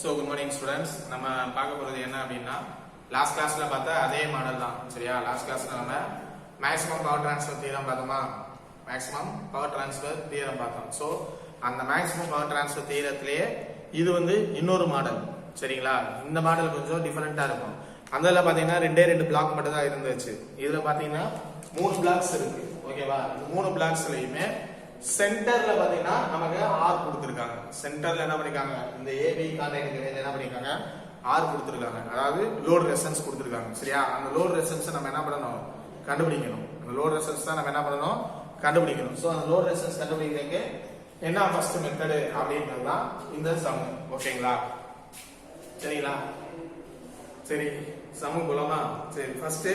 So good morning students. நம்ம பார்க்க போறது என்ன அப்படினா லாஸ்ட் கிளாஸ்ல பார்த்த அதே மாடல் தான். சரியா? லாஸ்ட் கிளாஸ்ல நம்ம மேக்ஸிமம் பவர் ட்ரான்ஸ்ஃபர் தியரம் பார்த்தோமா? மேக்ஸிமம் பவர் ட்ரான்ஸ்ஃபர் தியரம் பார்த்தோம். சோ அந்த மேக்ஸிமம் பவர் ட்ரான்ஸ்ஃபர் தியரத்திலேயே இது வந்து இன்னொரு மாடல். சரிங்களா? இந்த மாடல் கொஞ்சம் டிஃபரண்டா இருக்கும். அந்தல பாத்தீங்கன்னா ரெண்டு பிளாக் மட்டும் தான் இருந்துச்சு. இதுல பாத்தீங்கன்னா 3 பிளாக்ஸ் இருக்கு. ஓகேவா? இந்த 3 பிளாக்ஸ்லயுமே சென்டர்ல பாத்தீங்கன்னா நமக்கு ஆர் கொடுத்திருக்காங்க. சென்டர்ல என்ன பண்ணிருக்காங்க? இந்த ஏபி கான்டாக்ட் இடையில என்ன பண்ணிருக்காங்க? ஆர் கொடுத்திருக்காங்க. அதாவது லோட் ரெசிஸ்டன்ஸ் கொடுத்திருக்காங்க. சரியா? அந்த லோட் ரெசிஸ்டன்ஸ் நம்ம என்ன பண்ணணும்? கண்டுபிடிக்கணும். அந்த லோட் ரெசிஸ்டன்ஸ் தான் நம்ம என்ன பண்ணணும்? கண்டுபிடிக்கணும். சோ அந்த லோட் ரெசிஸ்டன்ஸ் கண்டுபிடிக்கிறதுக்கு என்ன ஃபர்ஸ்ட் மெத்தட் அப்படின்றது தான் இந்த சம். ஓகேங்களா? சரிங்களா? சரி, சம் போலாமா? சரி, ஃபர்ஸ்ட்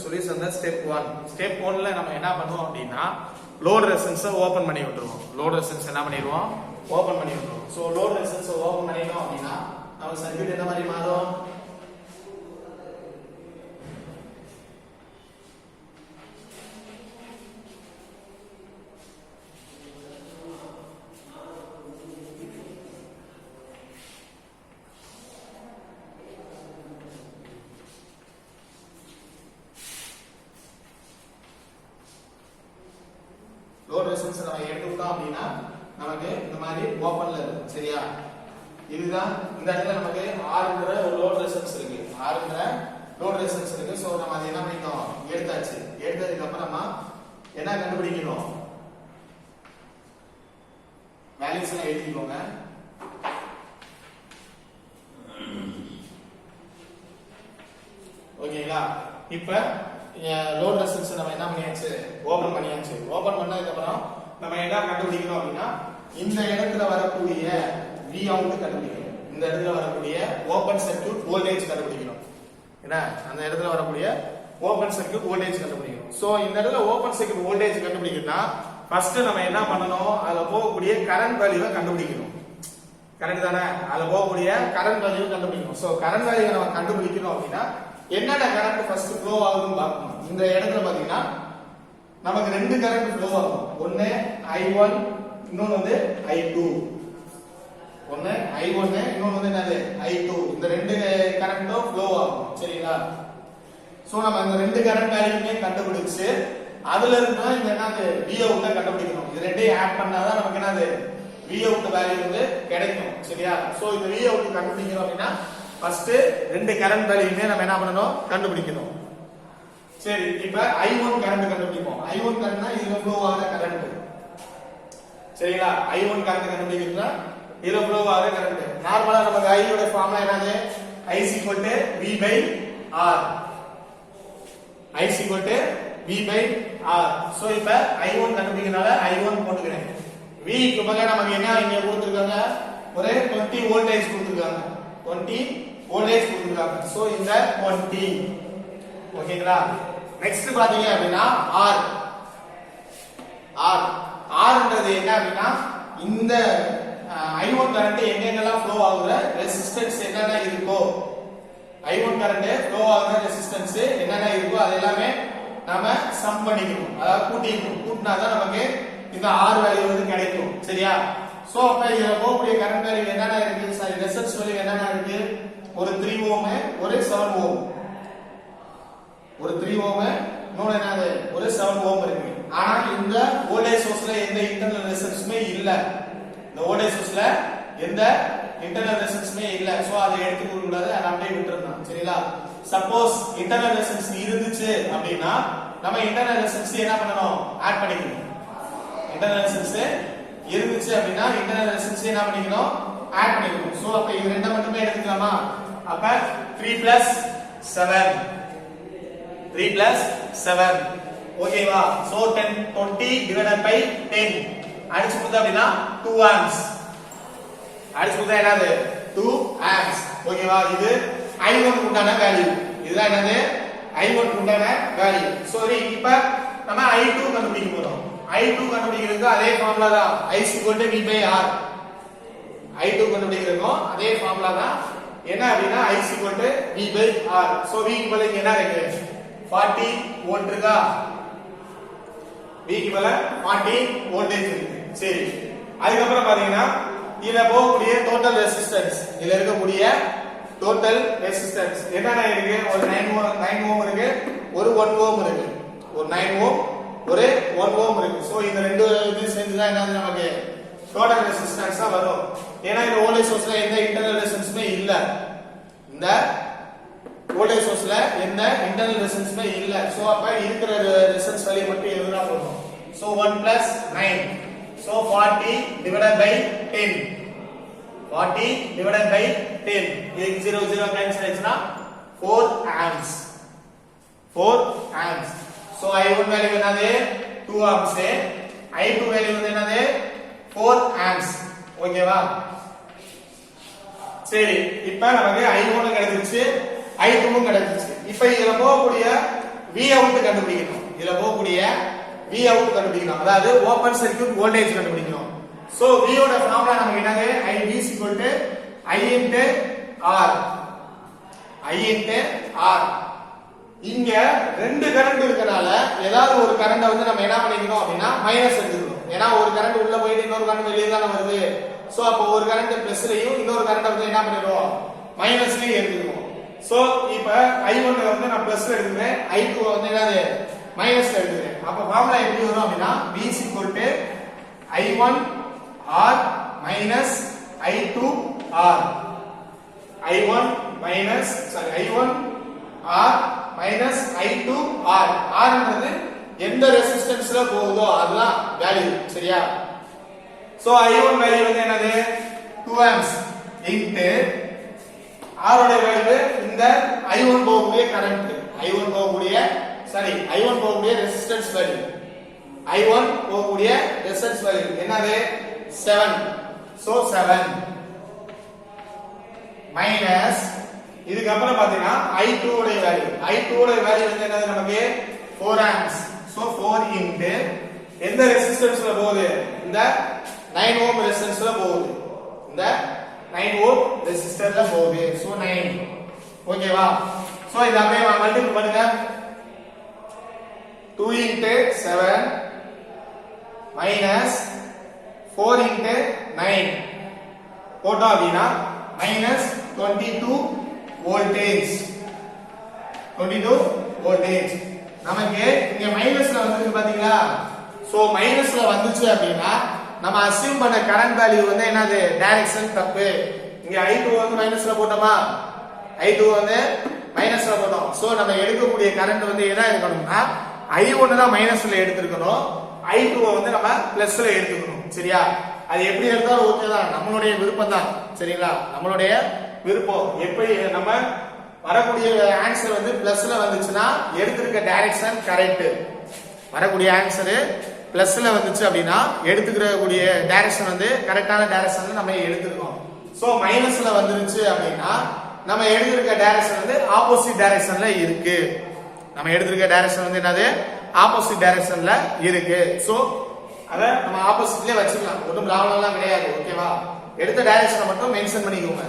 சொல்யூஷன் தான் ஸ்டெப் 1. ஸ்டெப் 1ல நம்ம என்ன பண்ணுவோம் அப்படின்னா லோட் ரெசிஸ்டன்ஸ் ஓபன் பண்ணி விட்டுருவோம். லோட் ரெசிஸ்டன்ஸ் என்ன பண்ணிடுவோம்? ஓபன் பண்ணி விட்டுருவோம். சோ லோட் ரெசிஸ்டன்ஸ் ஓபன் பண்ணிட்டோம் அப்படின்னா நம்ம சர்க்யூட் என்ன மாதிரி மாறும்? லோட் ரெசிஸ்டன்ஸ் நம்ம எடுத்துட்டோம் அப்படின்னா நமக்கு இந்த மாதிரி ஓபன்ல இருக்கும். சரியா? இதுதான் இந்த இடத்துல நமக்கு ஆர்ங்கற ஒரு லோட் ரெசிஸ்டன்ஸ் இருக்கு. ஆர்ங்கற லோட் ரெசிஸ்டன்ஸ் இருக்கு. சோ நம்ம அதை என்ன பண்ணிட்டோம்? எடுத்தாச்சு. எடுத்ததுக்கு அப்புறமா என்ன கண்டுபிடிக்கணும்? வேல்யூஸ் எல்லாம் எழுதிக்கோங்க. ஓகேங்களா? இப்ப லோட் ரெசிஸ்டன்ஸ் நம்ம என்ன பண்ணியாச்சு? ஓபன் பண்ணியாச்சு. ஓபன் பண்ணதுக்கு அப்புறம் நம்ம என்ன கண்டுபிடிக்கணும் அப்படின்னா இந்த இடத்துல வரக்கூடிய V out கண்டுபிடிக்கணும். இந்த இடத்துல வரக்கூடிய ஓபன் சர்க்யூட் வோல்டேஜ் கண்டுபிடிக்கணும். என்ன? அந்த இடத்துல வரக்கூடிய ஓபன் சர்க்யூட் வோல்டேஜ் கண்டுபிடிக்கணும். சோ இந்த இடத்துல ஓபன் சர்க்யூட் வோல்டேஜ் கண்டுபிடிக்கணும்னா ஃபர்ஸ்ட் நம்ம என்ன பண்ணணும்? அதுல போகக்கூடிய கரண்ட் வேல்யூவை கண்டுபிடிக்கணும். கரெக்ட் தானே? அதுல போகக்கூடிய கரண்ட் வேல்யூவை கண்டுபிடிக்கணும். சோ கரண்ட் வேல்யூவை நம்ம கண்டுபிடிக்கணும் அப்படின்னா என்னடா கரண்ட் ஃபர்ஸ்ட் ஃப்ளோ ஆகுதுன்னு பார்க்கணும். இந்த இடத்துல பாத்தீங்கன்னா நமக்கு ரெண்டு கரண்ட் ஃப்ளோ ஆகும். ஒன்னு I1, இன்னொன்னு வந்து I2. ஒன்னு I1, இன்னொன்னு வந்து என்னது? I2. இந்த ரெண்டு கரண்ட்டும் ஃப்ளோ ஆகும். சரிங்களா? சோ நம்ம இந்த ரெண்டு கரண்ட் வேல்யூமே கண்டுபிடிச்சு அதுல இருந்து இந்த என்னது V out கண்டுபிடிக்கணும். இது ரெண்டையும் ஆட் பண்ணாதான் நமக்கு என்னது V out வேல்யூ வந்து கிடைக்கும். சரியா? சோ இந்த V out கண்டுபிடிக்கணும் அப்படின்னா ஃபர்ஸ்ட் ரெண்டு கரண்ட் வேல்யூமே நம்ம என்ன பண்ணனும்? கண்டுபிடிக்கணும். சரி, இப்ப I1 கரண்ட் கண்டுபிடிப்போம். I1 கரண்ட்னா இதுல ஃப்ளோ ஆகுற கரண்ட். சரிங்களா? I1 கரண்ட் கண்டுபிடிக்கிறதுனா இதுல ஃப்ளோ ஆகுற கரண்ட். நார்மலா நமக்கு I யோட ஃபார்முலா என்னது? I V/R. I V/R. So இப்ப I1 கண்டுபிடிக்கிறனால I1 போட்டுக்கிறேன். V க்கு பதிலா நமக்கு என்ன இங்க கொடுத்திருக்காங்க? ஒரு 20 வோல்டேஜ் கொடுத்திருக்காங்க. 20 வோல்டேஜ் கொடுத்திருக்காங்க. சோ இந்த 20. ஓகேங்களா? நெக்ஸ்ட் பாத்தீங்க அப்படின்னா Rன்றது என்ன அப்படின்னா இந்த I1 கரண்ட் எங்கெங்கெல்லாம் ஃப்ளோ ஆகுற ரெசிஸ்டன்ஸ் என்னென்ன இருக்கோ I1 கரண்ட் ஃப்ளோ ஆகுற ரெசிஸ்டன்ஸ் என்னென்ன இருக்கோ அது எல்லாமே நாம சம் பண்ணிக்கணும். அதாவது கூட்டிக்கணும். கூட்டினாதான் நமக்கு இந்த R வேல்யூ வந்து கிடைக்கும். சரியா? சோ அப்ப இதுல போகக்கூடிய கரண்ட் வேல்யூ என்னென்ன இருக்கு? சாரி, ரெசிஸ்டன்ஸ் வேல்யூ என்னென்ன இருக்கு? ஒரு 3 ஓம், ஒரு 7 ஓம். ஒரு 3 ஓம், இன்னொரு என்னது? ஒரு 7 ஓம் இருக்கு. ஆனா இந்த வோல்டேஜ் சோர்ஸ்ல எந்த இன்டர்னல் ரெசிஸ்டன்ஸ்மே இல்ல. இந்த வோல்டேஜ் சோர்ஸ்ல எந்த இன்டர்னல் ரெசிஸ்டன்ஸ்மே இல்ல. சோ அதை எடுத்துக்க கூடாது. அதை அப்படியே விட்டுறணும். சரிங்களா? சப்போஸ் இன்டர்னல் ரெசிஸ்டன்ஸ் இருந்துச்சு அப்படின்னா நம்ம இன்டர்னல் ரெசிஸ்டன்ஸ் என்ன பண்ணணும்? ஆட் பண்ணிக்கணும். இன்டர்னல் ரெசிஸ்டன்ஸ் இருந்துச்சு அப்படின்னா இன்டர்னல் ரெசிஸ்டன்ஸ் என்ன பண்ணிக்கணும்? ஆட் பண்ணிக்கணும். சோ அப்ப இது ரெண்ட மட்டுமே எடுத்துக்கலாமா? அப்ப 3 + 7 ஓகேவா? சோ 20 டிவைடட் பை 10 அடிச்சு கொடுத்தா அப்படினா 2 ஆம்ப்ஸ். அடிச்சு கொடுத்தா என்னது? 2 ஆம்ப்ஸ். ஓகேவா? இது I1 உண்டான வேல்யூ. இதுதான் என்னது? I1 உண்டான வேல்யூ. சரி, இப்ப நம்ம I2 கண்டுபிடிக்க போறோம். I2 கண்டுபிடிக்கிறதுக்கு அதே ஃபார்முலா தான். I V/R. I2 கண்டுபிடிக்கிறதுக்கும் அதே ஃபார்முலா தான். என்ன அப்படினா I V/R. சோ V க்கு பதிலா என்ன இருக்கு? 40 வோல்ட் இருக்கா? V க்கு பதிலா 40 வோல்டேஜ் இருக்கு. சரி, அதுக்கு அப்புறம் பாத்தீங்கன்னா இதுல போகக்கூடிய டோட்டல் ரெசிஸ்டன்ஸ், இதுல இருக்கக்கூடிய டோட்டல் ரெசிஸ்டன்ஸ் என்னென்ன இருக்கு? ஒரு 9 ஓம் இருக்கு, ஒரு 1 ஓம் இருக்கு. ஒரு 9 ஓம், ஒரு 1 ஓம் இருக்கு. சோ இந்த ரெண்டு இது சேர்ந்து தான் என்னது நமக்கு டோட்டல் ரெசிஸ்டன்ஸா வரும். ஏன்னா இந்த வோல்டேஜ் சோர்ஸ்ல எந்த இன்டர்னல் ரெசிஸ்டன்ஸுமே இல்ல. இந்த வோல்டேஜ் சோர்ஸ்ல எந்த இன்டர்னல் ரெசிஸ்டன்ஸுமே இல்ல. சோ அப்ப இருக்கிற ரெசிஸ்டன்ஸ் வேல்யூ மட்டும் எழுதுனா போதும். So 1 plus 9. So 40 divided by 10. 40 divided by 10. இதுக்கு 0 0 cancel ஆயிடுச்சுனா 4 amps. 4 amps. So I1 value என்னது? 2 amps. I2 வேல்யூ வந்து என்னது? 4 amps. ஓகேவா? சரி, இப்போ நமக்கு I1 கிடைச்சிருச்சு, I2 கிடைச்சிருச்சு. இப்போ இதுல போகக்கூடிய Vout கண்டுபிடிக்கணும். இதுல போகக்கூடிய Vout கண்டுபிடிக்கணும். அதாவது ஓபன் சர்க்யூட் வோல்டேஜ் கண்டுபிடிக்கணும். சோ V ஓட ஃபார்முலா நமக்கு என்னது? IB I into R. I into R. இங்க ரெண்டு கரண்ட் இருக்கனால ஏதாவது ஒரு கரண்ட வந்து நம்ம என்ன பண்ணிக்கணும் அப்படினா மைனஸ் எடுத்துக்கணும். ஏனா ஒரு கரண்ட் உள்ள போயிட்டு இன்னொரு கரண்ட் வெளிய தான வருது. சோ அப்ப ஒரு கரண்ட் பிளஸ்லயும் இன்னொரு கரண்ட் வந்து என்ன பண்ணிடுவோம்? மைனஸ்லயும் எடுத்துக்குவோம். சோ இப்போ I1 வந்து நான் பிளஸ்ல எடுத்துக்கிறேன், I2 வந்து என்னது? மைனஸ்ல எடுத்துக்கிறேன். அப்ப ஃபார்முலா எப்படி வரும் அப்படினா V I1 R minus I2 R. I1 R minus I2 R. R என்றது எந்த ரெசிஸ்டன்ஸ்ல போகுதோ அதுதான் வேல்யூ. சரியா? சோ I1 வேல்யூ வந்து என்னது? 2 amps into R ஓட வேல்யூ இந்த I1 போகக்கூடிய கரண்ட், I1 போகக்கூடிய ரெசிஸ்டன்ஸ் வேல்யூ. I1 போகக்கூடிய ரெசிஸ்டன்ஸ் வேல்யூ என்னது? 7. சோ 7 மைனஸ் இதுக்கு அப்புறம் பாத்தீங்கன்னா I2 உடைய வேல்யூ வந்து என்னது நமக்கு? 4 amps. சோ 4 into எந்த ரெசிஸ்டன்ஸ்ல போகுது? இந்த 9 ஓம் ரெசிஸ்டன்ஸ்ல போகுது. இந்த 9 ஓம் ரெசிஸ்டர்ல போகுது. சோ 9. ஓகேவா? சோ இத அப்படியே மல்டிபிள் பண்ணுங்க. 2 into 7 minus 4 into 9 போட்டோம் அப்படின்னா minus 22 voltage. 22 voltage. நமக்கு இங்க மைனஸ்ல வந்திருக்கு பாத்தீங்களா? சோ மைனஸ்ல வந்துச்சு அப்படின்னா நம்ம அஸ்யூம் பண்ண கரண்ட் வேல்யூ வந்து என்னது? டைரக்ஷன் தப்பு. இங்க I2 வந்து மைனஸ்ல போட்டோமா? I2 வந்து மைனஸ்ல போட்டோம். சோ நம்ம எடுக்கக்கூடிய கரண்ட் வந்து என்ன இருக்கணும்னா I1 தான் மைனஸ்ல எடுத்துக்கணும், I2 வந்து நம்ம பிளஸ்ல எடுத்துக்கணும். சரியா? அது எப்படி எடுத்தாலும் ஓகே தான், நம்மளுடைய விருப்பம் தான். சரிங்களா? நம்மளுடைய விருப்பம். எப்படி நம்ம வரக்கூடிய ஆன்சர் வந்து பிளஸ்ல வந்துச்சுன்னா எடுத்துக்க டைரக்ஷன் கரெக்ட். வரக்கூடிய ஆன்சர் பிளஸ்ல வந்துச்சு அப்படின்னா எடுத்துக்கக்கூடிய டைரக்ஷன் வந்து கரெக்டான டைரக்ஷன்ல நம்ம எடுத்துக்கணும். சோ மைனஸ்ல வந்துருச்சு அப்படின்னா நம்ம எடுத்துக்க டைரக்ஷன் வந்து ஆப்போசிட் டைரக்ஷன்ல இருக்கு. நம்ம எடுத்துக்க டைரக்ஷன் வந்து என்னது? ஆப்போசிட் டைரக்ஷன்ல இருக்கு. சோ அத நம்ம ஆப்போசிட்லயே வச்சுக்கலாம், ஒன்றும் ப்ராப்ளம் எல்லாம் கிடையாது. ஓகேவா? எடுத்த டைரக்ஷனை மட்டும் மென்ஷன் பண்ணிக்கோங்க.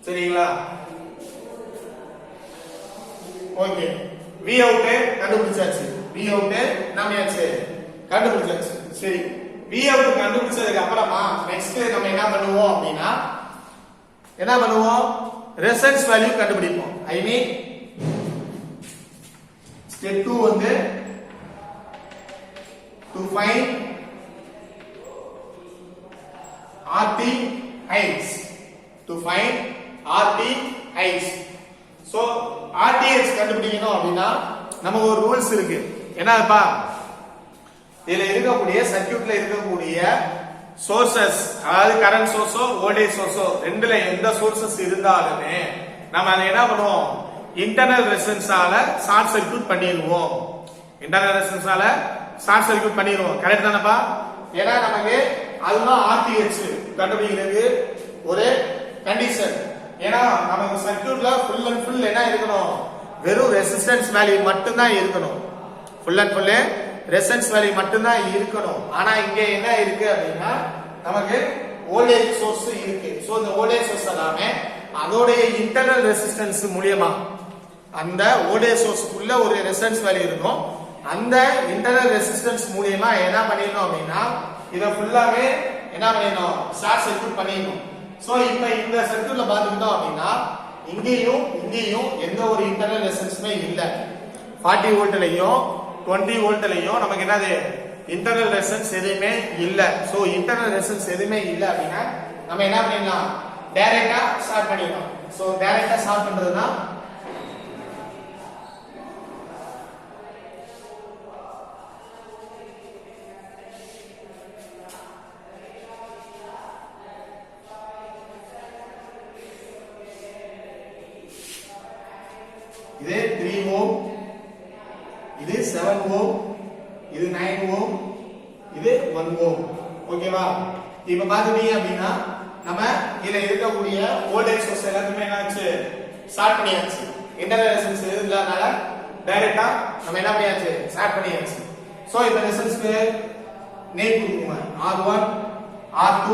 சரிங்களா? ஓகே, Vout கண்டுபிடிச்சாச்சு. Vout நாமயாச்சு கண்டுபிடிச்சாச்சு. சரி, Vout கண்டுபிடிச்சதுக்கு அப்புறமா நெக்ஸ்ட் நம்ம என்ன பண்ணுவோம் அப்படின்னா ரெசிஸ்டன்ஸ் வேல்யூ கண்டுபிடிப்போம். ஐ மீன் ஸ்டெப் 2 வந்து to find RTH. So RTH கண்டுபிடிக்கணும் அப்படின்னா நமக்கு ஒரு ரூல்ஸ் இருக்கு. என்னப்பா? இதுல இருக்கக்கூடிய சர்க்யூட்ல இருக்கக்கூடிய சோர்சஸ், அதாவது கரண்ட் சோர்ஸோ வோல்டேஜ் சோர்ஸோ ரெண்டுல எந்த சோர்சஸ் இருந்தாலுமே நம்ம அதை என்ன பண்ணுவோம்? இன்டர்னல் ரெசிஸ்டன்ஸால ஷார்ட் சர்க்யூட் பண்ணிடுவோம். கரெக்ட் தானப்பா? ஏன்னா நமக்கு அதுதான் RTH கண்டுபிடிக்கிறது ஒரு கண்டிஷன். ஏன்னா நமக்கு சர்க்யூட்ல ஃபுல் அண்ட் ஃபுல் என்ன இருக்கணும்? வெறும் ரெசிஸ்டன்ஸ் வேல்யூ மட்டும் தான் இருக்கணும். Full and full resistance value மட்டும் தான் இருக்கணும். ஆனா இங்க என்ன இருக்கு அப்படின்னா நமக்கு வோல்டேஜ் சோர்ஸ் இருக்கு. சோ இந்த வோல்டேஜ் சோர்ஸ் எல்லாமே அதோடைய இன்டர்னல் ரெசிஸ்டன்ஸ் மூலமா அந்த வோல்டேஜ் சோர்ஸ்க்குள்ள ஒரு ரெசிஸ்டன்ஸ் வேல்யூ இருக்கும். அந்த இன்டர்னல் ரெசிஸ்டன்ஸ் மூலமா என்ன பண்ணிடணும் அப்படின்னா இத ஃபுல்லாவே என்ன பண்ணிடணும் ஷார்ட் சர்க்யூட் பண்ணிடணும் சோ இப்போ இந்த சர்க்யூட்ல பாத்துக்கிட்டோம் அப்படின்னா இங்கேயும் எந்த ஒரு இன்டர்னல் ரெசிஸ்டன்ஸுமே இல்ல 40 வோல்ட்லயும் 20 வோல்ட்லயும் நமக்கு என்னது இன்டர்னல் ரெசிஸ்டன்ஸ் எதுவுமே இல்ல சோ இன்டர்னல் ரெசிஸ்டன்ஸ் எதுவுமே இல்ல அப்படின்னா நம்ம என்ன பண்ணிடலாம் டைரக்டா ஷார்ட் பண்ணிடலாம் சோ டைரக்டா ஷார்ட் பண்றதுனா இது 3 ஓம் இது 7 ஓம் இது 9 ஓம் இது 1 ஓம் ஓகேவா இப்போ பாத்துட்டீங்க அப்படினா நம்ம இதுல இருக்கக்கூடிய வோல்டேஜ் சோர்ஸ் எல்லாத்தையுமே என்னாச்சு ஷார்ட் பண்ணியாச்சு இன்டர்னல் ரெசிஸ்டன்ஸ் இல்லாதனால டைரக்டா நம்ம என்ன பண்ணியாச்சு ஷார்ட் பண்ணியாச்சு சோ இப்போ ரெசிஸ்டன்ஸ்க்கு நேம் கொடுங்க R1 R2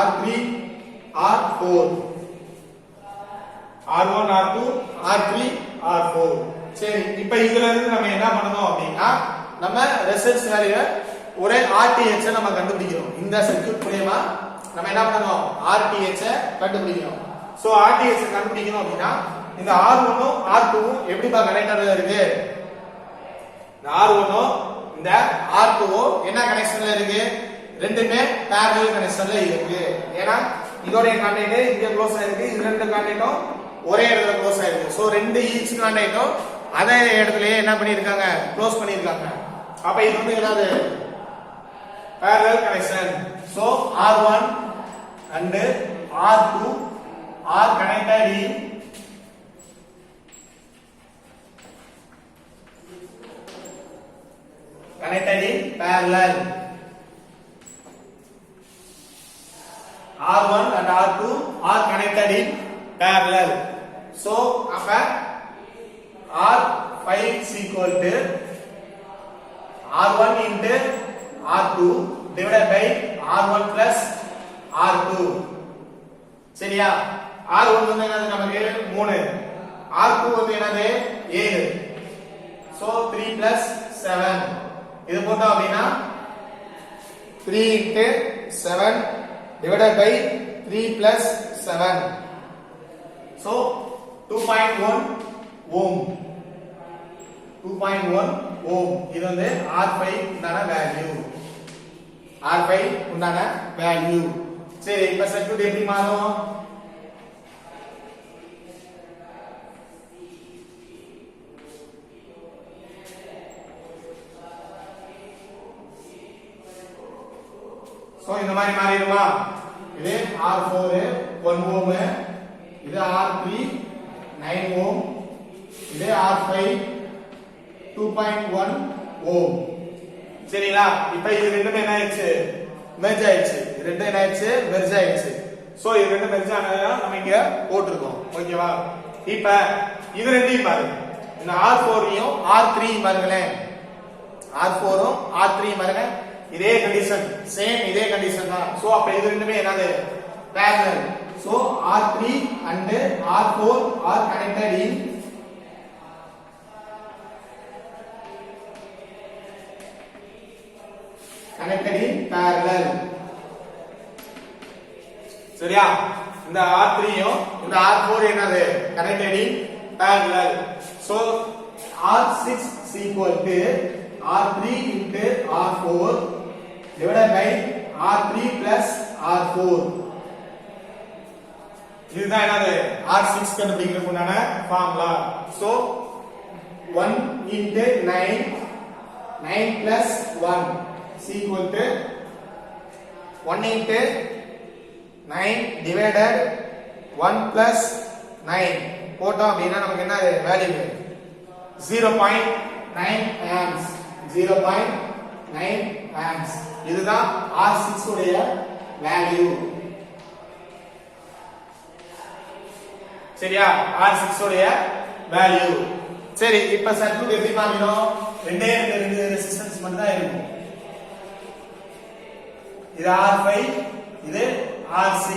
R3 R4 R1 R2 R3 R4 சரி இப்போ இதுல இருந்து நம்ம என்ன பண்ணனும் அப்படினா நம்ம ரெசிஸ்டன்ஸ் வேல்யூ ஒரே RTH நம்ம கண்டுபிடிக்கிறோம் இந்த சர்க்யூட் மூலமா நம்ம என்ன பண்ணனும் RTH கண்டுபிடிக்கிறோம் சோ RTH கண்டுபிடிக்கணும் அப்படினா இந்த R1 உம் R2 உம் எப்படிப்பா கனெக்டட்ல இருக்கு இந்த R1 உம் இந்த R2 உம் என்ன கனெக்ஷன்ல இருக்கு ரெண்டுமே parallel கனெக்ஷன்ல இருக்கு ஏனா இதோட கான்டாக்ட் இங்க க்ளோஸ் ஆயிருக்கு இது ரெண்டு கான்டாக்டும் ஒரே இடத்துல க்ளோஸ் ஆயிருக்கு சோ ரெண்டு ஈச் கான்டாக்டும் அதே இடத்துலயே என்ன பண்ணிருக்காங்க க்ளோஸ் பண்ணிருக்காங்க அப்ப இது வந்து என்னது parallel connection so R1 and R2 are connected in parallel R1 and R2 are connected in parallel so அப்ப R5 is equal to R1 into R2 divided by R1 plus R2 சரியா R1 வந்து என்னது நமக்கு 3 R2 வந்து என்னது 7 so 3 plus 7 இது போட்டா அப்படினா 3 into 7 divided by 3 plus 7 so 2.1 ohm 2.1 ohm இது வந்து R5 உண்டான வேல்யூ R5 உண்டான வேல்யூ சரி இப்ப சர்க்யூட் எப்படி மாறும் சோ இந்த மாதிரி மாறிடுமா இது R4 1 ohm இது R3 9 ohm இது R5 2.1 ohm சரிங்களா இப்போ இது ரெண்டுமே என்ன ஆயிடுச்சு மெர்ஜ் ஆயிடுச்சு இது ரெண்டும் என்ன ஆயிடுச்சு மெர்ஜ் ஆயிடுச்சு சோ இது ரெண்டும் மெர்ஜ் ஆனதா நம்ம இங்க போட்டுருக்கோம் ஓகேவா இப்போ இது ரெண்டையும் பாருங்க இந்த R4 யும் R3 பாருங்களேன் R4 உம் R3 பாருங்க இதே கண்டிஷன் சேம் இதே கண்டிஷன் தான் சோ அப்ப இது ரெண்டுமே என்னது parallel so R3 and R4 are connected in parallel சரியா இந்த R3 யும் இந்த R4 என்னது connected in parallel so R6 is equal to R3 into R4 divided by R3 plus R4 இதுதான் என்னது R6 கண்டுபிடிக்கிறதுக்கு உண்டான formula so 1 into 9 9 plus 1 is equal to 1 into 9 divided 1 plus 9 போட்டோம் அப்படின்னா நமக்கு என்ன வேல்யூ 0.9 amps 0.9 amps இதுதான் R6 உடைய வேல்யூ சரியா R6 உடைய வேல்யூ சரி இப்ப சர்க்யூட் எப்படி மாறிடும் ரெண்டே ரெண்டு ரெசிஸ்டன்ஸ் மட்டும் தான் இருக்கும் இது R5 இது R6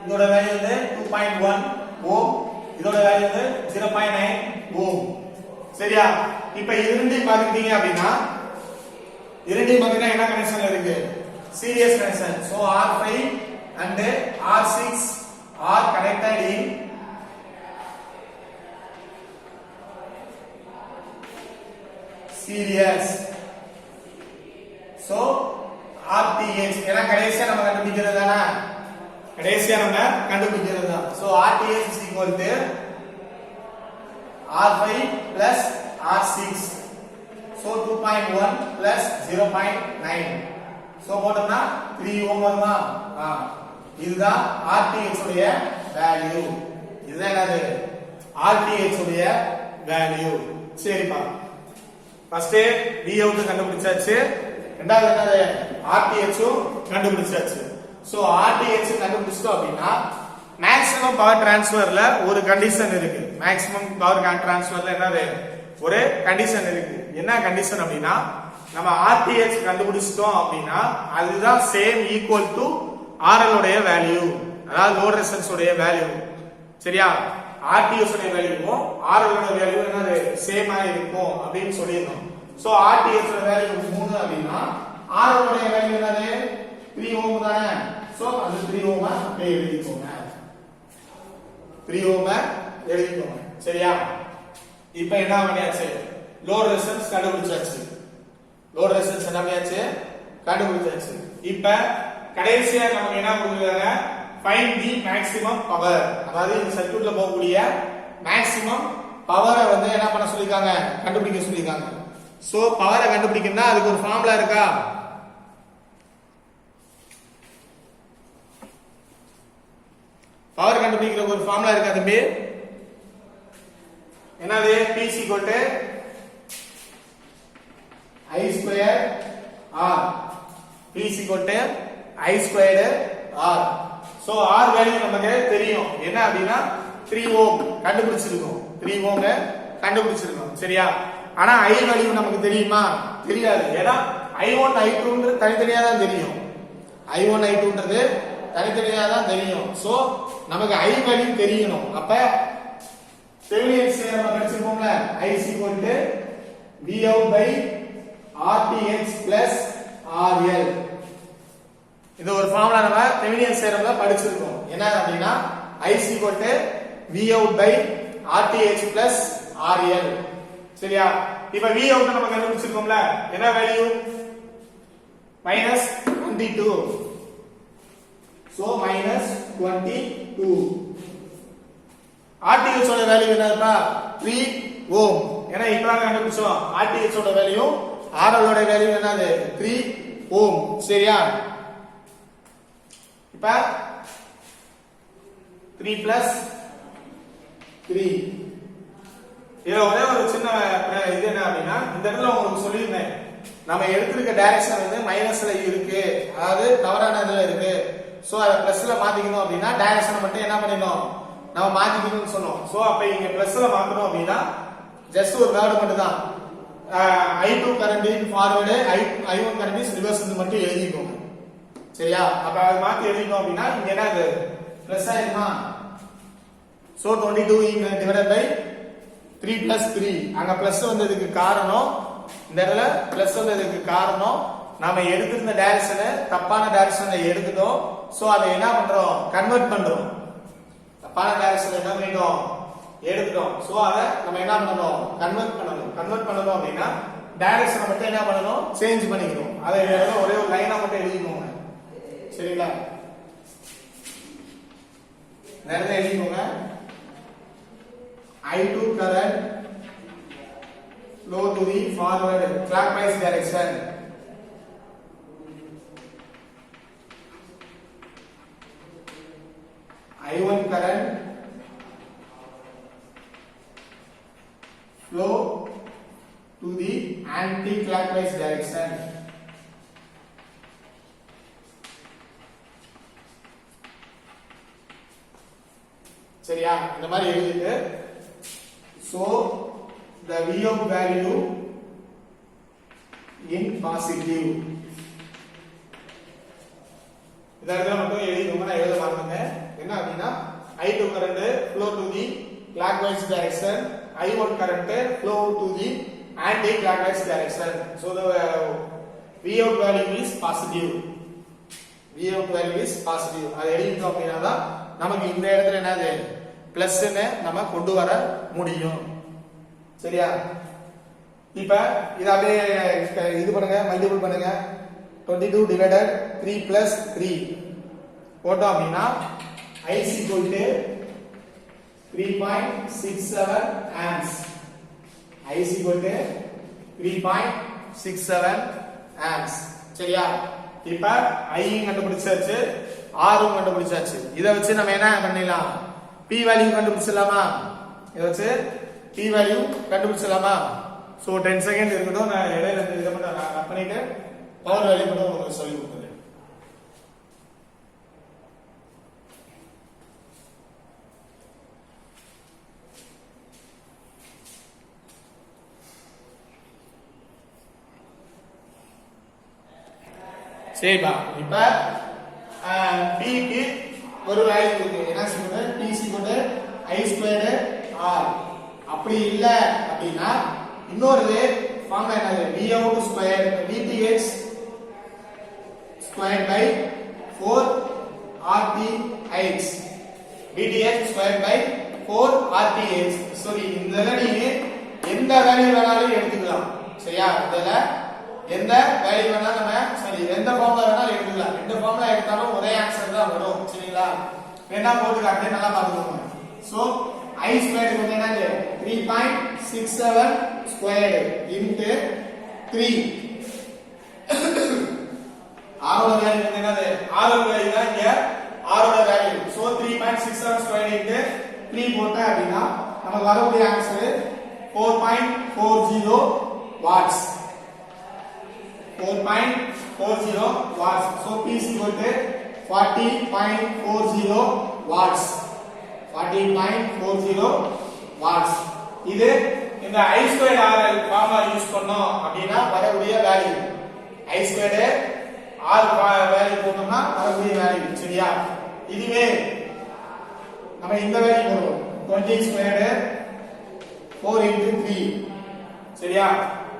இதோட வேல்யூ வந்து 2.1 ஓம் இதோட வேல்யூ வந்து 0.9 ஓம் சரியா இப்ப இது ரெண்டையும் பாத்துக்கிட்டீங்க அப்படின்னா இது ரெண்டையும் பாத்தீங்கன்னா என்ன கனெக்ஷன்ல இருக்கு series connection. So R5 and R6 are connected in series. So RTH ஏனா கடைசியா நம்ம கண்டுபிடிக்கிறது தானா, கடைசியா நம்ம கண்டுபிடிக்கிறது தான். So RTH is equal to R5 plus R6. So 2.1 plus 0.9. So போட்டோம்னா 3 ஓம் வருமா? இதுதான் RTH உடைய வேல்யூ. இதுதான் என்னது? RTH உடைய வேல்யூ. சரிப்பா. ஃபர்ஸ்ட் V out கண்டுபிடிச்சாச்சு. ரெண்டாவது என்னது? RTH கண்டுபிடிச்சாச்சு. சோ RTH கண்டுபிடிச்சிட்டோம் அப்படினா மேக்ஸிமம் பவர் டிரான்ஸ்ஃபர்ல ஒரு கண்டிஷன் இருக்கு. மேக்ஸிமம் பவர் டிரான்ஸ்ஃபர்ல என்னது? ஒரு கண்டிஷன் இருக்கு. என்ன கண்டிஷன் அப்படினா நம்ம RTH கண்டுபிடிச்சிட்டோம் அப்படினா அதுதான் சேம் ஈக்குவல் டு RL உடைய வேல்யூ, அதாவது லோட் ரெசிஸ்டன்ஸ் உடைய வேல்யூ. சரியா? RTH உடைய வேல்யூவும் RL உடைய வேல்யூ என்னது? சேமா இருக்கும் அப்படினு சொல்லிருந்தோம். சோ RTH உடைய வேல்யூ 3 அப்படினா RL உடைய வேல்யூ என்னது? 3 ஓம் தானே. சோ அது 3 ஓம் அப்படியே எழுதிக்கோங்க. 3 ஓம் எழுதிக்கோங்க. சரியா? இப்போ என்ன பண்ணியாச்சு? லோட் ரெசிஸ்டன்ஸ் கண்டுபிடிச்சாச்சு. லோட் ரெசிஸ்டன்ஸ் என்ன பண்ணியாச்சு? கண்டுபிடிச்சாச்சு. இப்போ கடைசியா நமக்கு என்ன கொடுத்திருக்காங்க? Find the maximum power. அதாவது இந்த சர்க்யூட்ல போகக்கூடிய மேக்ஸிமம் பவரை வந்து என்ன பண்ண சொல்லிருக்காங்க? கண்டுபிடிக்க சொல்லிருக்காங்க. சோ பவரை கண்டுபிடிக்கணும்னா அதுக்கு ஒரு ஃபார்முலா இருக்கா? பவர் கண்டுபிடிக்கிறதுக்கு ஒரு ஃபார்முலா இருக்கா தம்பி? என்னது? P = I square R. P = I squared R. So R value நமக்கு தெரியும். என்ன அப்படினா 3 ஓம் கண்டுபிடிச்சிருக்கோம். 3 ஓம் கண்டுபிடிச்சிருக்கோம். சரியா? ஆனா I வேல்யூ நமக்கு தெரியுமா? தெரியாது. ஏனா I1 I2ன்றது தனித்தனியா தான் தெரியும். I1 I2ன்றது தனித்தனியா தான் தெரியும். சோ நமக்கு I வேல்யூ தெரியணும். அப்ப Thevenin theorem படிச்சிருப்போம்ல, I = V out by RTH plus RL. இது ஒரு ஃபார்முலா நம்ம தெவெனின் தியரம்ல படிச்சிருக்கோம். என்ன அப்படினா I = V out by RTH plus RL. சரியா? இப்போ V out நம்ம கண்டுபிடிச்சிருக்கோம்ல, என்ன வேல்யூ? -22. So -22. RTH ஓட வேல்யூ என்னப்பா? 3 ஓம். ஏனா இப்பதான் கண்டுபிடிச்சோம். RTH ஓட வேல்யூ RL ஓட வேல்யூ என்னது? 3 ஓம். சரியா? இப்ப 3 + 3. இதுல ஒரே ஒரு சின்ன இது என்ன அப்படின்னா, இந்த இடத்துல உங்களுக்கு சொல்லியிருந்தேன், நம்ம எடுத்திருக்க டைரக்ஷன் வந்து மைனஸ்ல இருக்கு, அதாவது தவறான இதுல இருக்கு. சோ அத பிளஸ்ல மாத்திக்கணும் அப்படின்னா டைரக்ஷனை மட்டும் என்ன பண்ணிடணும்? நம்ம மாத்திக்கணும்னு சொன்னோம். சோ அப்ப இங்க பிளஸ்ல மாத்தணும் அப்படின்னா ஜஸ்ட் ஒரு வேர்ட் மட்டும் தான். I2 current in forward, I1 current is reverse மட்டும் எழுதிக்கோங்க. சரியா? அப்ப அது மாத்தி எழுதிட்டோம் அப்படின்னா இங்க என்னது? பிளஸ் ஆயிருமா? So 22 divided by 3 plus 3. அங்க பிளஸ் வந்ததுக்கு காரணம், இந்த இடத்துல பிளஸ் வந்ததுக்கு காரணம் நாம எடுத்திருந்த டைரக்ஷனை தப்பான டைரக்ஷன்ல எடுத்துட்டோம். சோ அதை என்ன பண்றோம்? கன்வெர்ட் பண்றோம். தப்பான டைரக்ஷன்ல என்ன பண்ணிட்டோம்? எடுத்துட்டோம். சோ அதை நம்ம என்ன பண்ணணும்? கன்வெர்ட் பண்ணணும். கன்வெர்ட் பண்ணணும் அப்படின்னா டைரக்ஷனை மட்டும் என்ன பண்ணணும்? சேஞ்ச் பண்ணிக்கணும். அதை ஒரே ஒரு லைனா மட்டும் எழுதிக்கோங்க. சரிங்களா? நேரத்தை எழுதிக்கோங்க. I2 current flow to the forward clockwise direction. I1 current flow to the anti-clockwise direction. சரியா? இந்த மாதிரி எழுதிட்டு so the Vout value in positive. இந்த இடத்துல மட்டும் எழுதிக்கோங்க. நான் எழுத மாட்டேன். என்ன அப்படின்னா I2 current flow to the clockwise direction, I1 current flow to the anti-clockwise direction. So the Vout value is positive. v out value is positive அதை எழுதிட்டோம் அப்படினா தான் நமக்கு இந்த இடத்துல என்னது பிளஸ் ன்னு நம்ம கொண்டு வர முடியும் சரியா இப்போ இத அப்படியே இது பண்ணுங்க மல்டிபிள் பண்ணுங்க 22 divided 3 plus 3 போட்டோம் அப்படினா I is equal to 3.67 amps I is equal to 3.67 amps சரியா இப்ப I கண்டுபிடிச்சாச்சு R கண்டுபிடிச்சாச்சு இத வச்சு நம்ம என்ன பண்ணலாம் P வேல்யூ கண்டுபிடிச்சலாமா இத வச்சு P வேல்யூ கண்டுபிடிச்சலாமா சோ 10 செகண்ட் இருக்கட்டும் நான் இடையில இத மட்டும் நான் பண்ணிட்டு பவர் வேல்யூ மட்டும் உங்களுக்கு சொல்லி கொடுக்கிறேன் சரிப்பா இப்ப p க்கு ஒரு வேல்யூ இருக்கு என்ன சொல்றது p i ஸ்கொயர் r அப்படி இல்ல அப்படினா இன்னொரு ஃபார்முலா என்னது v out square vth square by 4 rth vth square by 4 rth சரி இந்த நீங்க எந்த வேல்யூ வேணாலும் எடுத்துக்கலாம் சரியா இதல எந்த வேல்யூ வேணாலும் நம்ம சரி எந்த ஃபார்முலா வேணாலும் எடுத்துக்கலாம் ரெண்டு ஃபார்முலா எடுத்தாலும் ஒரே ஆன்சர் தான் வரும் சரிங்களா வேணா போட்டு காட்டுறேன் நல்லா பாத்துக்கோங்க சோ I ஸ்கொயர் வந்து என்னது 3.67 ஸ்கொயர் இன்டு 3 R ஓட வேல்யூ என்னது R ஓட வேல்யூ தான் இங்க R ஓட வேல்யூ சோ 3.67 ஸ்கொயர் இன்டு 3 போட்டா அப்படினா நமக்கு வரக்கூடிய answer 4.40 watts 4.40 watts so P is equal to 40.40 watts 40.40 watts இது இந்த I squared RL formula use பண்ணோம் அப்படினா வரக்கூடிய value I squared R value போட்டோம்னா வரக்கூடிய வேல்யூ சரியா இதுவே நம்ம இந்த வேல்யூ போடுவோம் 20 squared 4 into 3 சரியா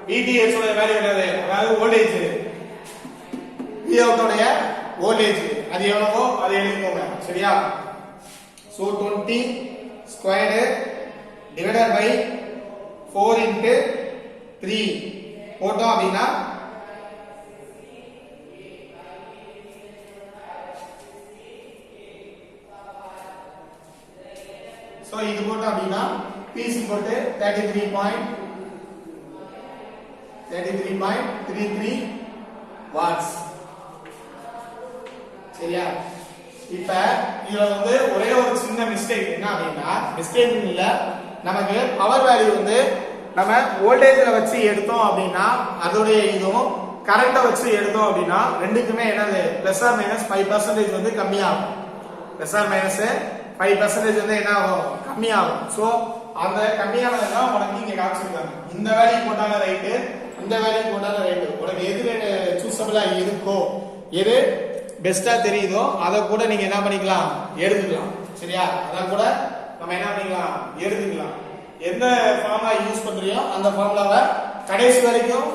VTH ஓட வேல்யூ என்னது அதாவது வோல்டேஜ் V out உடைய வோல்டேஜ் அது எவ்வளவோ அதை எழுதிக்கோங்க சரியா so 20 square divided by 4 into 3 போட்டோம் அப்படினா சோ இது போட்டோம் அப்படினா P is equal to 33.33 watts சரியா இப்ப இதுல வந்து ஒரே ஒரு சின்ன மிஸ்டேக் என்ன அப்படினா மிஸ்டேக் இல்ல நமக்கு பவர் வேல்யூ வந்து நம்ம வோல்டேஜ்ல வச்சு எடுத்தோம் அப்படினா அதோட இதுவும் கரண்ட வச்சு எடுத்தோம் அப்படினா ரெண்டுக்குமே என்னது பிளஸ் ஆர் மைனஸ் 5% வந்து கம்மியாகும் பிளஸ் ஆர் மைனஸ் 5% வந்து என்ன ஆகும் கம்மியாகும் சோ அந்த கம்மியானது தான் உனக்கு இங்க காமிச்சிருக்காங்க இந்த வேல்யூ போட்டால ரைட் இந்த வேல்யூ போட்டால ரைட் உனக்கு எது சூஸபிளா இருக்கோ எது பெஸ்டா தெரியுதோ அத கூட நீங்க என்ன பண்ணிக்கலாம் எடுத்துக்கலாம் சரியா அத கூட நம்ம என்ன பண்ணிக்கலாம் எடுத்துக்கலாம் எந்த ஃபார்முலா யூஸ் பண்றியோ அந்த ஃபார்முலாவை கடைசி வரைக்கும்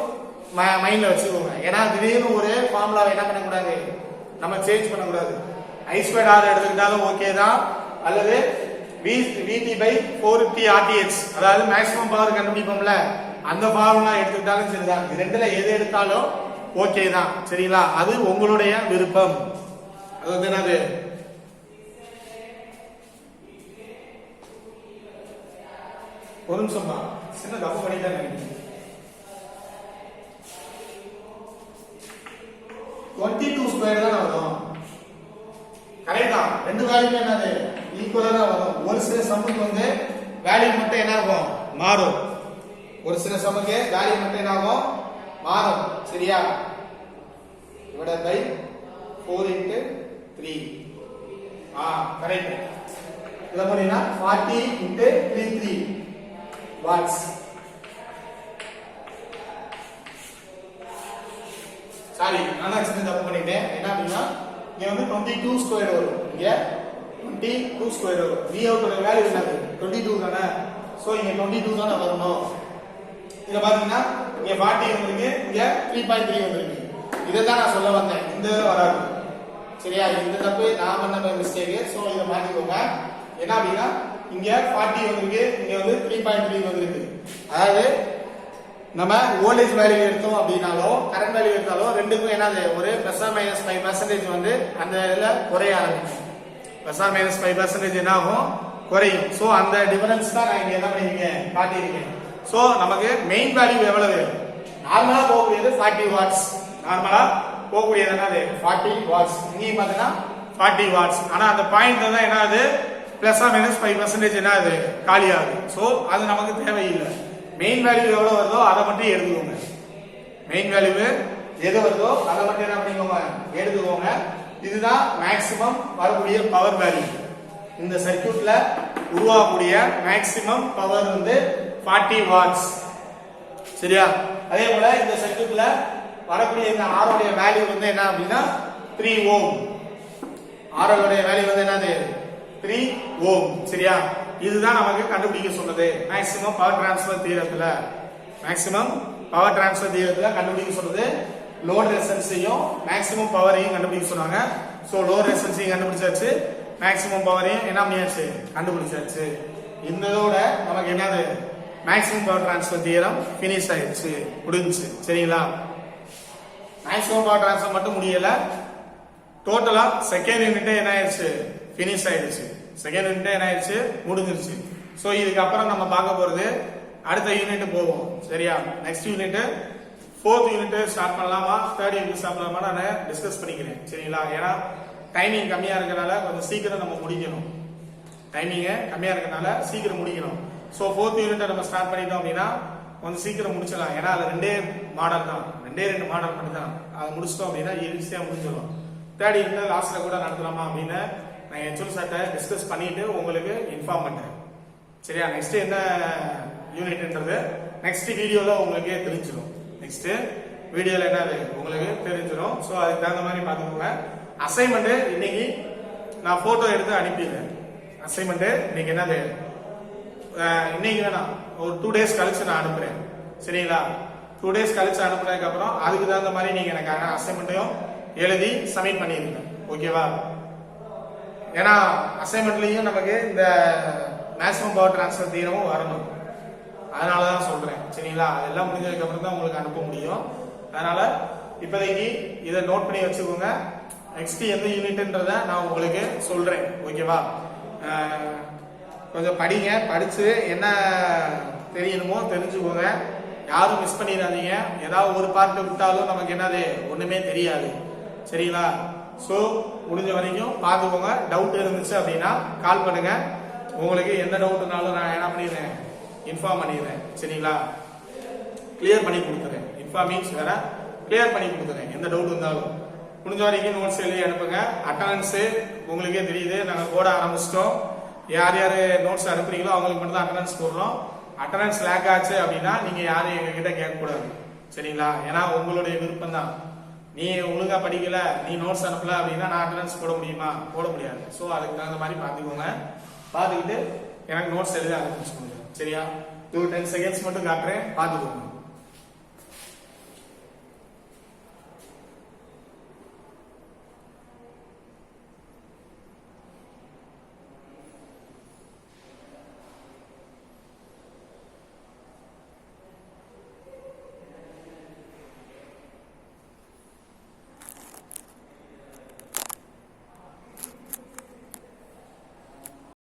மைண்ட்ல வச்சுக்கோங்க ஏன்னா திடீர்னு ஒரு ஃபார்முலாவை என்ன பண்ண கூடாது நம்ம சேஞ்ச் பண்ண கூடாது I ஸ்கொயர் R எடுத்துக்கிட்டாலும் ஓகே தான் அல்லது VT by 450 RTH அதாவது மேக்ஸிமம் பவர் கண்டுபிடிப்போம்ல அந்த ஃபார்முலா எடுத்துக்கிட்டாலும் சரிதான் இது ரெண்டுல எது எடுத்தாலும் ஓகே தான் சரிங்களா அது உங்களுடைய விருப்பம் அது வந்து என்னது ஒரு நிமிஷம் சின்ன தப்பு பண்ணிட்டேன் நினைக்கிறேன் 22 ஸ்கொயர் தான் வரும் கரெக்டா ரெண்டு வேல்யூ என்னது ஈக்குவலா தான் வரும் ஒரு சில சம்முக்கு வந்து வேல்யூ மட்டும் என்ன ஆகும் மாறும் ஒரு சில சம்முக்கு வேல்யூ மட்டும் என்ன ஆகும் மாறும் சரியா டிவைடட் பை 4 into 3 கரெக்ட் இத பண்ணினா 40 into 33 வாட்ஸ் சாரி நான் சின்ன தப்பு பண்ணிட்டேன் என்ன அப்படினா இங்க வந்து 22 ஸ்கொயர் வரும் இங்க 22 ஸ்கொயர் வரும் v out ஓட வேல்யூ என்னது 22 தானே சோ இங்க 22 தான வரணும் இத பாத்தீங்கன்னா இங்க 40 வந்திருக்கு இங்க 3.3 வந்திருக்கு இத தான் நான் சொல்ல வந்தேன் இந்த வராது சரியா? இந்த தப்பு நான் பண்ண மிஸ்டேக். சோ இத மாத்திக்கோங்க. என்ன அப்படினா இங்க 40 வந்திருக்கு, இங்க வந்து 3.3 வந்திருக்கு. அதாவது நம்ம வோல்டேஜ் வேல்யூ எடுத்தோம் அப்படினாலோ கரண்ட் வேல்யூ எடுத்தாலோ ரெண்டுக்கும் என்னது ஒரு +- 5% வந்து அந்த இதுல குறைய ஆரம்பிக்கும். +- 5% என்ன ஆகும்? குறையும். சோ அந்த டிஃபரன்ஸ் தான் நான் இங்க என்ன பண்ணிருக்கேன் காட்டியிருக்கேன். சோ நமக்கு மெயின் வேல்யூ எவ்வளவு? நார்மலா போகக்கூடியது 40 வாட்ஸ். நார்மலா போகக்கூடியது என்னது? 40 வாட்ஸ். இங்கேயும் பார்த்தீங்கன்னா 40 வாட்ஸ். ஆனா அந்த பாயிண்ட் தான் என்னது? +- என்னது? காலி ஆகுது. சோ அது நமக்கு தேவையில்லை. மெயின் வேல்யூ எவ்வளவு வருதோ அதை மட்டும் எடுத்துக்கோங்க. மெயின் வேல்யூ எது வருதோ அதை மட்டும் என்ன பண்ணிக்கோங்க எடுத்துக்கோங்க. இதுதான் மேக்ஸிமம் வரக்கூடிய பவர் வேல்யூ. இந்த சர்க்யூட்ல உருவாகக்கூடிய மேக்ஸிமம் பவர் வந்து 40 வாட்ஸ். சரியா? அதே போல இந்த சர்க்யூட்ல வரக்கூடிய இந்த R உடைய வேல்யூ வந்து என்ன அப்படின்னா 3 ஓம். R உடைய வேல்யூ வந்து என்னது? 3 ஓம். சரியா? இதுதான் நமக்கு கண்டுபிடிக்க சொன்னது மேக்ஸிமம் பவர் டிரான்ஸ்ஃபர் தியரத்துல. மேக்ஸிமம் பவர் டிரான்ஸ்ஃபர் தியரத்துல கண்டுபிடிக்க சொன்னது லோட் ரெசிஸ்டன்ஸையும் மேக்ஸிமம் பவரையும் கண்டுபிடிக்க சொன்னாங்க. சோ லோட் ரெசிஸ்டன்ஸையும் கண்டுபிடிச்சாச்சு, மேக்ஸிமம் பவரையும் என்ன பண்ணியாச்சு கண்டுபிடிச்சாச்சு. இதோட நமக்கு என்னது? Maximum power transfer theorem finish ஆயிடுச்சு, முடிஞ்சுச்சு. சரிங்களா? மேக்ஸிமம் பவர் டிரான்ஸ்ஃபர் மட்டும் முடியல, டோட்டலா செகண்ட் யூனிட் என்ன ஆயிடுச்சு? ஃபினிஷ் ஆயிடுச்சு. செகண்ட் யூனிட் என்ன ஆயிடுச்சு? முடிஞ்சிருச்சு. சோ இதுக்கு அப்புறம் நம்ம பார்க்க போறது அடுத்த யூனிட் போவோம். சரியா? Next unit 4th unit start பண்ணலாமா 3rd யூனிட் ஸ்டார்ட் பண்ணலாமா நான் டிஸ்கஸ் பண்ணிக்கிறேன். சரிங்களா? ஏன்னா டைமிங் கம்மியா இருக்கனால கொஞ்சம் சீக்கிரம் நம்ம முடிக்கணும். டைமிங் கம்மியா இருக்கனால சீக்கிரம் முடிக்கணும். சோ 4th யூனிட் நம்ம ஸ்டார்ட் பண்ணிட்டோம் அப்படின்னா கொஞ்சம் சீக்கிரம் முடிச்சிடலாம். ஏன்னா அது ரெண்டு மாடல் தான், ரெண்டு மாடல் பண்ணி தான் அதை முடிச்சிட்டோம் அப்படின்னா ஈஸியா முடிஞ்சிடும். 3rd யூனிட் லாஸ்ட்ல கூட நடத்தலாமா அப்படின்னு நான் ஹெச்ஓடி சார்ட்ட டிஸ்கஸ் பண்ணிட்டு உங்களுக்கு இன்ஃபார்ம் பண்றேன். சரியா? நெக்ஸ்ட் என்ன யூனிட்ன்றது நெக்ஸ்ட் வீடியோல உங்களுக்கு தெரிஞ்சிடும். நெக்ஸ்ட் வீடியோல என்னது உங்களுக்கு தெரிஞ்சிடும். சோ அதுக்கு தகுந்த மாதிரி பாத்துக்கோங்க. அசைன்மெண்ட் இன்னைக்கு நான் போட்டோ எடுத்து அனுப்பிடுறேன். அசைன்மெண்ட் இன்னைக்கு என்னது இன்னைக்கு வேணாம், ஒரு 2 days கழிச்சு நான் அனுப்புறேன். சரிங்களா? 2 days கழிச்சு அனுப்புனதுக்கு அப்புறம் அதுக்கு தகுந்த மாதிரி நீங்க எனக்கு அசைன்மெண்ட்டையும் எழுதி சப்மிட் பண்ணிருங்க. ஓகேவா? ஏன்னா அசைன்மெண்ட்லயும் நமக்கு இந்த மேக்ஸிமம் பவர் டிரான்ஸ்ஃபர் தியரமும் வரணும். அதனாலதான் சொல்றேன். சரிங்களா? அதெல்லாம் முடிஞ்சதுக்கு அப்புறம் தான் உங்களுக்கு அனுப்ப முடியும். அதனால இப்போதைக்கு இதை நோட் பண்ணி வச்சுக்கோங்க. நெக்ஸ்ட் எந்த யூனிட்ன்றத நான் உங்களுக்கு சொல்றேன். ஓகேவா? கொஞ்சம் படிங்க, படிச்சு என்ன தெரியணுமோ தெரிஞ்சுக்கோங்க. யாரும் மிஸ் பண்ணிடாதீங்க. ஏதாவது ஒரு பார்ட் விட்டாலும் நமக்கு என்னது ஒண்ணுமே தெரியாது. சரிங்களா? சோ முடிஞ்ச வரைக்கும் பாத்துக்கோங்க. டவுட் இருந்துச்சு அப்படின்னா கால் பண்ணுங்க. உங்களுக்கு எந்த டவுட்னாலும் நான் என்ன பண்ணிடுறேன் இன்ஃபார்ம் பண்ணிடுறேன். சரிங்களா? கிளியர் பண்ணி கொடுத்துறேன். இன்ஃபார்ம் மீன்ஸ் வேற கிளியர் பண்ணி கொடுத்துறேன். எந்த டவுட் இருந்தாலும் முடிஞ்ச வரைக்கும் நோட்ஸ் எழுதி அனுப்புங்க. அட்டண்டன்ஸ் உங்களுக்கே தெரியுது, நாங்க போட ஆரம்பிச்சிட்டோம். யார் யாரு நோட்ஸ் அனுப்புறீங்களோ அவங்களுக்கு மட்டும் தான் அட்டண்டன்ஸ் போடுறோம். அட்டண்டன்ஸ் லேக் ஆச்சு அப்படின்னா நீங்க யாரும் எங்ககிட்ட கேட்கக்கூடாது. சரிங்களா? ஏன்னா உங்களுடைய விருப்பம் தான். நீ ஒழுங்கா படிக்கல, நீ நோட்ஸ் அனுப்பல அப்படின்னா நான் அட்டண்டன்ஸ் போட முடியுமா? போட முடியாது. சோ அதுக்கு தகுந்த மாதிரி பாத்துக்கோங்க. பாத்துக்கிட்டு எனக்கு நோட்ஸ் எழுதி அனுப்பிச்சுக்கோங்க. சரியா? 10 seconds மட்டும் காட்டுறேன், பாத்துக்கோங்க.